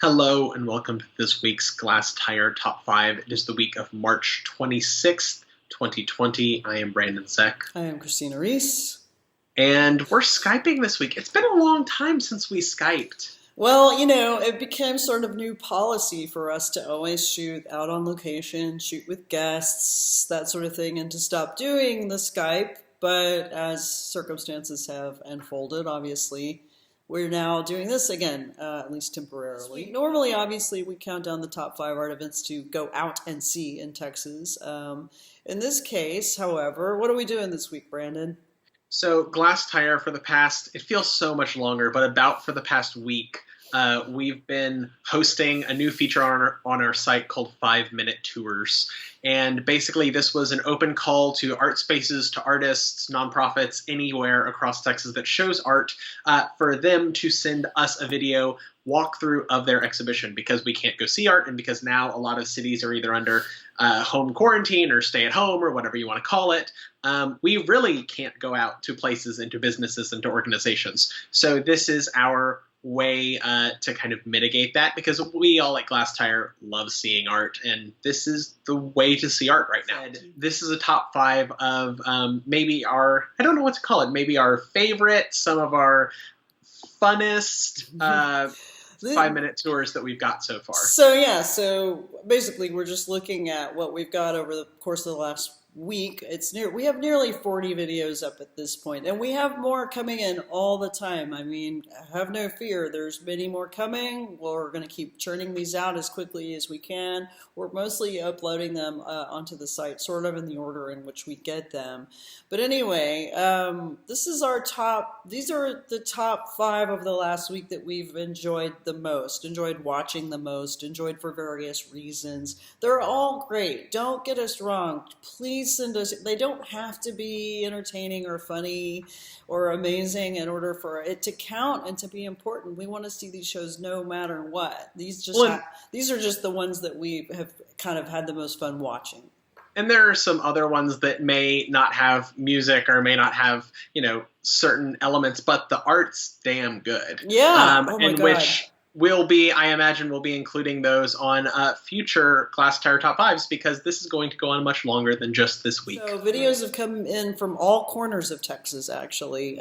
Hello and welcome to this week's Glasstire Top 5. It is the week of March 26th, 2020. I am Brandon Zech. I am Christina Rees. And we're Skyping this week. It's been a long time since we Skyped. Well, it became sort of new policy for us to always shoot out on location, shoot with guests, that sort of thing, and to stop doing the Skype. But as circumstances have unfolded, obviously, we're now doing this again, at least temporarily. Normally, obviously, we count down the top 5 art events to go out and see in Texas. In this case, however, what are we doing this week, Brandon? So Glasstire it feels so much longer, but about for the past week, we've been hosting a new feature on our site called 5-Minute Tours. And basically this was an open call to art spaces, to artists, nonprofits, anywhere across Texas that shows art, for them to send us a video walkthrough of their exhibition, because we can't go see art and because now a lot of cities are either under home quarantine or stay at home or whatever you want to call it. We really can't go out to places and to businesses and to organizations. So this is our way to kind of mitigate that, because we all at Glasstire love seeing art, and this is the way to see art right now. This is a top 5 of maybe I don't know what to call it, maybe our favorite, some of our funnest 5-minute tours that we've got so far. So basically we're just looking at what we've got over the course of the last week. We have nearly 40 videos up at this point, and we have more coming in all the time. I mean, have no fear, there's many more coming. We're going to keep churning these out as quickly as we can. We're mostly uploading them onto the site sort of in the order in which we get them. But anyway, these are the top 5 of the last week that we've enjoyed the most, enjoyed watching the most, enjoyed for various reasons. They're all great, don't get us wrong. Please send us. They don't have to be entertaining or funny or amazing in order for it to count and to be important. We want to see these shows no matter what. These are just the ones that we have kind of had the most fun watching. And there are some other ones that may not have music or may not have, certain elements, but the art's damn good. Yeah. Oh my God. Which I imagine we'll be including those on future Glasstire Top 5s, because this is going to go on much longer than just this week. So videos have come in from all corners of Texas, actually.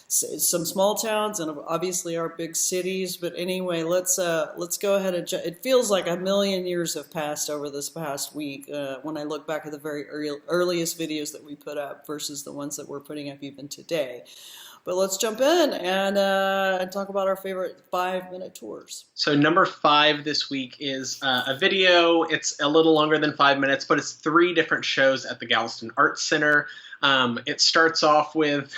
Some small towns and obviously our big cities. But anyway, let's go ahead and it feels like a million years have passed over this past week when I look back at the very earliest videos that we put up versus the ones that we're putting up even today. But let's jump in and talk about our favorite 5-minute tours. So number 5 this week is a video. It's a little longer than 5 minutes, but it's 3 different shows at the Galveston Arts Center. It starts off with,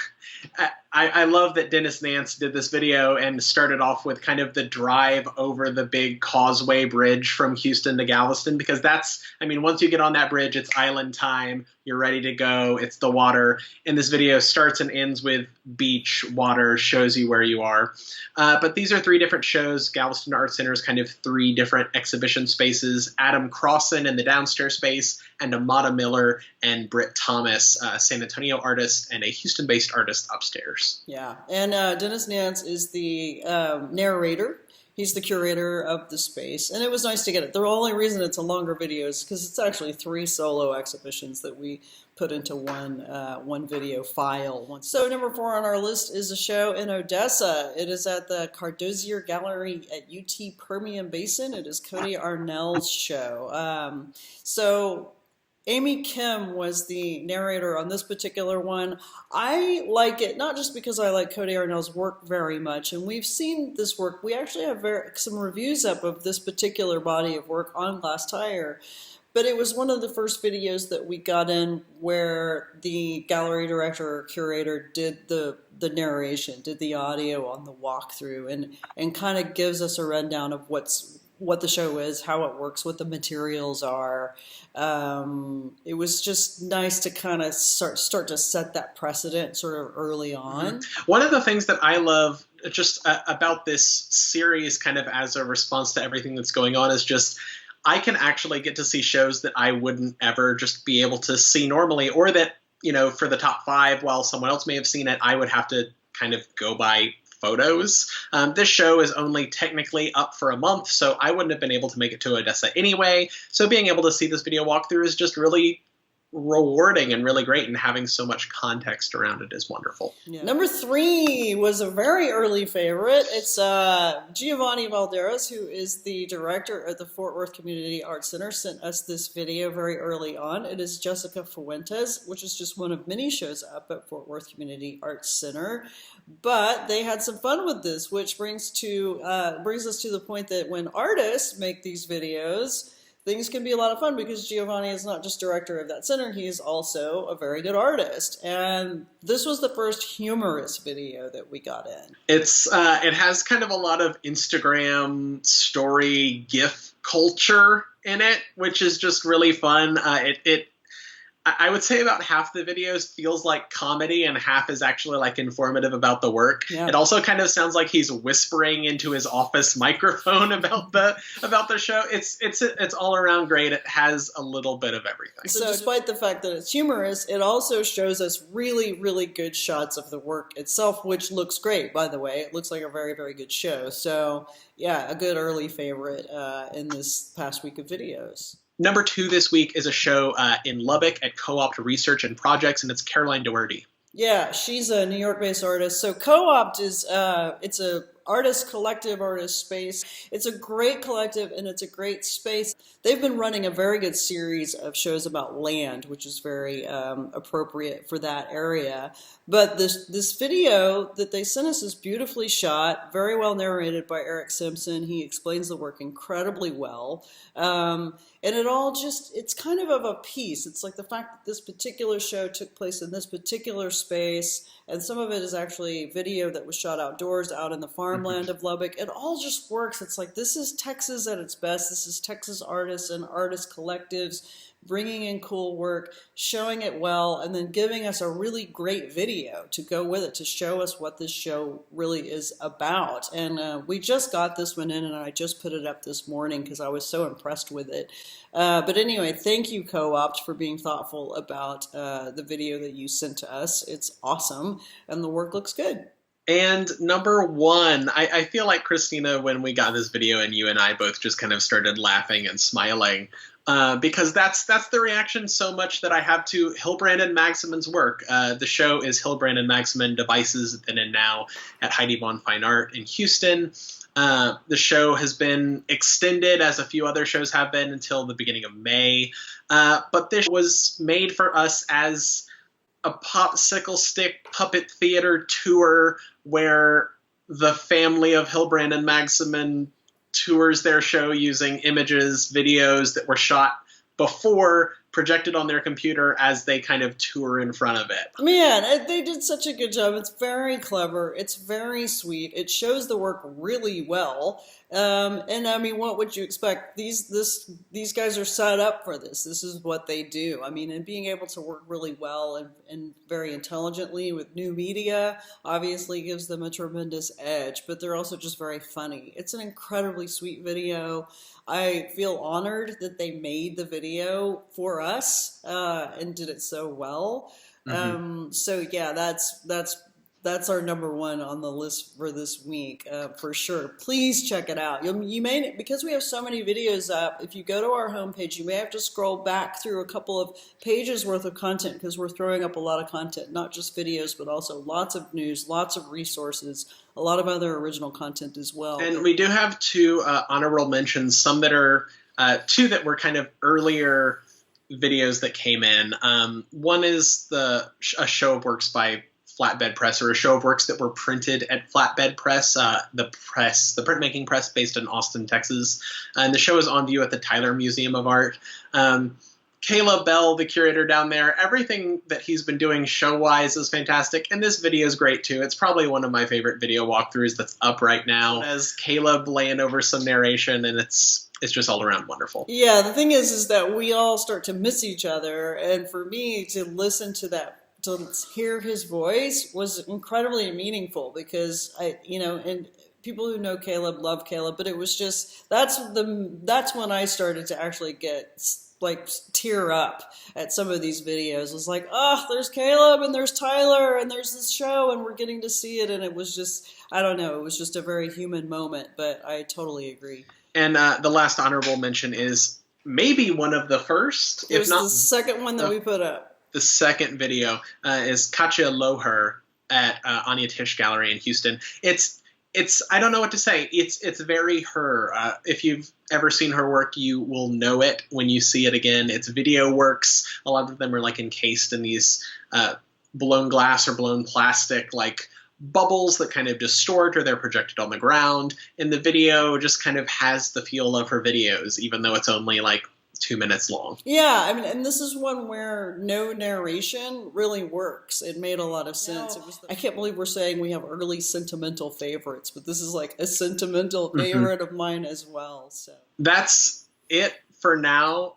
I love that Dennis Nance did this video and started off with kind of the drive over the big causeway bridge from Houston to Galveston, because once you get on that bridge, it's island time, you're ready to go, it's the water, and this video starts and ends with beach, water, shows you where you are. But these are 3 different shows. Galveston Arts Center is kind of 3 different exhibition spaces: Adam Crossan in the downstairs space, and Amada Miller and Britt Thomas, a San Antonio artist and a Houston-based artist, upstairs. Yeah, and Dennis Nance is the narrator. He's the curator of the space, and it was nice to get it. The only reason it's a longer video is because it's actually 3 solo exhibitions that we put into one video file. So number 4 on our list is a show in Odessa. It is at the Cardozier Gallery at UT Permian Basin. It is Cody Arnell's show. So Amy Kim was the narrator on this particular one. I like it, not just because I like Cody Arnell's work very much, and we've seen this work. We actually have some reviews up of this particular body of work on Glasstire, but it was one of the first videos that we got in where the gallery director or curator did the narration, did the audio on the walkthrough, and kind of gives us a rundown of what the show is, how it works, what the materials are. It was just nice to kind of start to set that precedent sort of early on. One of the things that I love just about this series, kind of as a response to everything that's going on, is just I can actually get to see shows that I wouldn't ever just be able to see normally, or that, for the top 5, while someone else may have seen it, I would have to kind of go by photos. This show is only technically up for a month, so I wouldn't have been able to make it to Odessa anyway. So being able to see this video walkthrough is just really rewarding and really great, and having so much context around it is wonderful. Yeah. Number 3 was a very early favorite. It's Giovanni Valderas, who is the director at the Fort Worth Community Arts Center, sent us this video very early on. It is Jessica Fuentes, which is just one of many shows up at Fort Worth Community Arts Center. But they had some fun with this, which brings us to the point that when artists make these videos, things can be a lot of fun, because Giovanni is not just director of that center, he is also a very good artist. And this was the first humorous video that we got in. It has kind of a lot of Instagram story GIF culture in it, which is just really fun. I would say about half the videos feels like comedy and half is actually like informative about the work. Yeah. It also kind of sounds like he's whispering into his office microphone about the show. It's all around great. It has a little bit of everything. So despite the fact that it's humorous, it also shows us really, really good shots of the work itself, which looks great, by the way. It looks like a very, very good show. So yeah, a good early favorite in this past week of videos. Number 2 this week is a show in Lubbock at Co-opt Research and Projects, and it's Caroline Doherty. Yeah, she's a New York-based artist. So Co-opt is it's a artist collective, artist space. It's a great collective and it's a great space. They've been running a very good series of shows about land, which is very appropriate for that area. But this video that they sent us is beautifully shot, very well narrated by Eric Simpson. He explains the work incredibly well. And it all it's kind of a piece. It's like the fact that this particular show took place in this particular space, and some of it is actually video that was shot outdoors, out in the farmland of Lubbock. It all just works. It's like, this is Texas at its best. This is Texas artists and artist collectives bringing in cool work, showing it well, and then giving us a really great video to go with it, to show us what this show really is about. And we just got this one in, and I just put it up this morning because I was so impressed with it. But anyway, thank you, Co-opt, for being thoughtful about the video that you sent to us. It's awesome, and the work looks good. And number 1, I feel like, Christina, when we got this video and you and I both just kind of started laughing and smiling, because that's the reaction so much that I have to Hilbrand and Maximin's work. The show is Hilbrand and Maximin, Devices Then and Now at Heidi Von Fine Art in Houston. The show has been extended, as a few other shows have been, until the beginning of May. But this was made for us as a popsicle stick puppet theater tour where the family of Hilbrand and Maximin tours their show using images, videos that were shot before, projected on their computer as they kind of tour in front of it. Man, they did such a good job. It's very clever. It's very sweet. It shows the work really well. And I mean, what would you expect? These guys are set up for this. This is what they do. I mean, and being able to work really well and very intelligently with new media obviously gives them a tremendous edge, but they're also just very funny. It's an incredibly sweet video. I feel honored that they made the video for us and did it so well. So yeah, that's our number 1 on the list for this week, for sure. Please check it out. You may, because we have so many videos up, if you go to our homepage, you may have to scroll back through a couple of pages worth of content, because we're throwing up a lot of content, not just videos, but also lots of news, lots of resources, a lot of other original content as well. And we do have 2 honorable mentions, some that are 2 that were kind of earlier videos that came in. One is a show of works by Flatbed Press, or a show of works that were printed at Flatbed Press, the printmaking press based in Austin, Texas. And the show is on view at the Tyler Museum of Art. Caleb Bell, the curator down there, everything that he's been doing show-wise is fantastic, and this video is great too. It's probably one of my favorite video walkthroughs that's up right now, as Caleb laying over some narration, and it's just all around wonderful. Yeah, the thing is that we all start to miss each other, and for me to listen to that, to hear his voice was incredibly meaningful, because and people who know Caleb love Caleb, but it was just, that's when I started to actually get like tear up at some of these videos. It was like, oh, there's Caleb and there's Tyler and there's this show and we're getting to see it. And it was just, I don't know, it was just a very human moment, but I totally agree. And the last honorable mention is maybe one of the first, it was the second one that we put up. The second video is Katya Loher at Anya Tish Gallery in Houston. It's I don't know what to say. It's very her. If you've ever seen her work, you will know it when you see it again. It's video works. A lot of them are like encased in these blown glass or blown plastic like bubbles that kind of distort, or they're projected on the ground. And the video just kind of has the feel of her videos, even though it's only like 2 minutes long. Yeah, I mean, and this is one where no narration really works. It made a lot of sense. No. I can't believe we're saying we have early sentimental favorites, but this is like a sentimental favorite of mine as well. So that's it for now.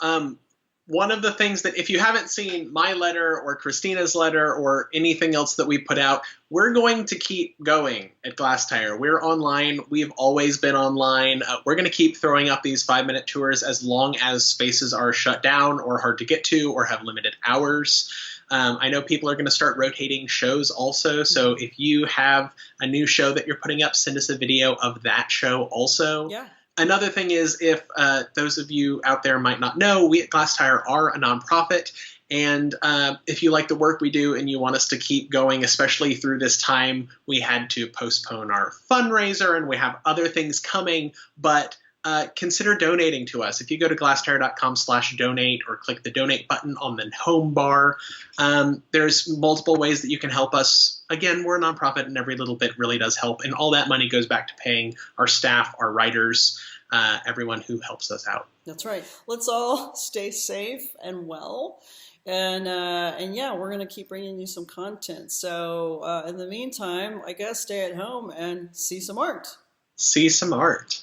One of the things that if you haven't seen my letter or Christina's letter or anything else that we put out, we're going to keep going at Glasstire. We're online. We've always been online. We're going to keep throwing up these 5-minute tours as long as spaces are shut down or hard to get to or have limited hours. I know people are going to start rotating shows also. So if you have a new show that you're putting up, send us a video of that show also. Yeah. Another thing is, if those of you out there might not know, we at Glasstire are a nonprofit, and if you like the work we do and you want us to keep going, especially through this time, we had to postpone our fundraiser, and we have other things coming, but consider donating to us. If you go to glasstire.com/donate or click the donate button on the home bar, there's multiple ways that you can help us. Again, we're a nonprofit and every little bit really does help. And all that money goes back to paying our staff, our writers, everyone who helps us out. That's right. Let's all stay safe and well. And yeah, we're going to keep bringing you some content. So in the meantime, I guess stay at home and see some art. See some art.